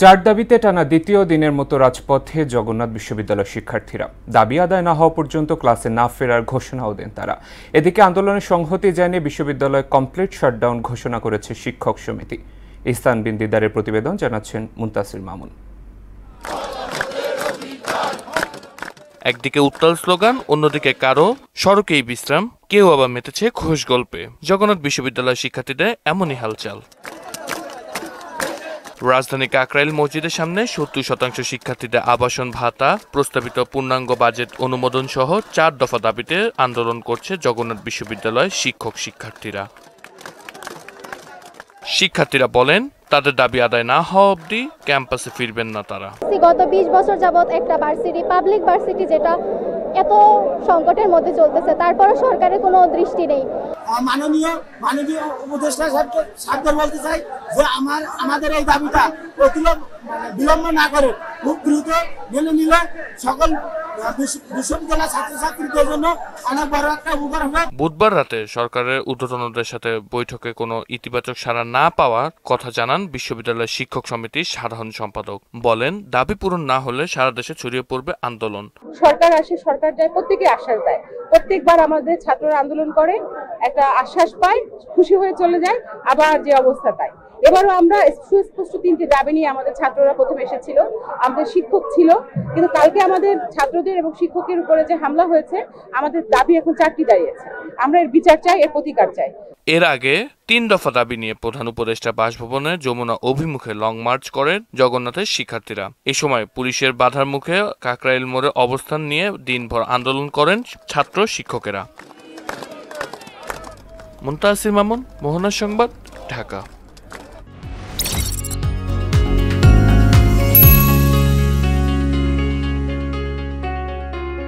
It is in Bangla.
চার দাবিতে টানা দ্বিতীয় দিনের মতো রাজপথে জগন্নাথ বিশ্ববিদ্যালয়ের শিক্ষার্থীরা। দাবি আদায় না হওয়া পর্যন্ত ক্লাসে না ফেরার ঘোষণাও দেন তারা। এদিকে আন্দোলনের সংহতি জানিয়ে বিশ্ববিদ্যালয় কমপ্লিট শাটডাউন ঘোষণা করেছে শিক্ষক সমিতি। ইহসান বিন দিদারের প্রতিবেদন জানাচ্ছেন মুনতাসির মামুন। একদিকে উত্তাল স্লোগান, অন্যদিকে কারো সড়কেই বিশ্রাম, কেউ আবার মেতেছে ঘোষ গল্পে। জগন্নাথ বিশ্ববিদ্যালয়ের শিক্ষার্থীদের এমনই হালচাল। রাজধানী কাকরাইল মসজিদের সামনে ৭০% শিক্ষার্থীদের আবাসন ভাতা, প্রস্তাবিত পূর্ণাঙ্গ বাজেট অনুমোদন সহ ৪ দফা দাবিতে আন্দোলন করছে জগন্নাথ বিশ্ববিদ্যালয়ের শিক্ষার্থীরা বলেন, তাদের দাবি আদায় না হওয়া অবধি ক্যাম্পাসে ফিরবেন না তারা। গত ২০ বছর যাবৎ একটা ভার্সিটি, পাবলিক ভার্সিটি যেটা এত সংকটের মধ্যে চলতেছে, তারপরে সরকারের কোনো দৃষ্টি নেই। মাননীয় উপদেষ্টা সাহেবকে বলতে চাই যে আমাদের এই দাবিটা বিলম্ব না করে খুব দ্রুত মেনে নিলে সকল বিশ্ববিদ্যালয়ের ছাত্রছাত্রীদের জন্য অনেক বড় একটা উপকার হবে। বুধবার রাতে সরকারের ঊর্ধ্বতনদের সাথে বৈঠকে কোনো ইতিবাচক সাড়া না পাওয়ার কথা জানান বিশ্ববিদ্যালয়ের শিক্ষক সমিতির সাধারণ সম্পাদক। বলেন, দাবি পূরণ না হলে সারা দেশে ছড়িয়ে পড়বে আন্দোলন। সরকার আসে, সরকার যায়, প্রত্যেকে আশ্বাস দেয়। প্রত্যেকবার আমাদের ছাত্ররা আন্দোলন করে, একটা আশ্বাস পায়, খুশি হয়ে চলে যায়, আবার যে অবস্থা তাই। এবারও আমরা সুস্পষ্ট ৩টি দাবি নিয়ে আমাদের ছাত্ররা প্রথমে এসেছিল, আমাদের শিক্ষক ছিল, কিন্তু কালকে আমাদের ছাত্রদের এবং শিক্ষকের উপরে যে হামলা হয়েছে, আমাদের দাবি এখন 4টি দাঁড়িয়েছে। আমরা এর বিচার চাই, এর প্রতিকার চাই। এর আগে ৩ দফা দাবি নিয়ে প্রধান উপদেষ্টা বাসভবনে যমুনা অভিমুখে লং মার্চ করেন জগন্নাথের শিক্ষার্থীরা। এ সময় পুলিশের বাধার মুখে কাকরাইল মোড়ে অবস্থান নিয়ে দিনভর আন্দোলন করেন ছাত্র শিক্ষকেরা। মুনতাসির মামুন, মোহনা সংবাদ, ঢাকা।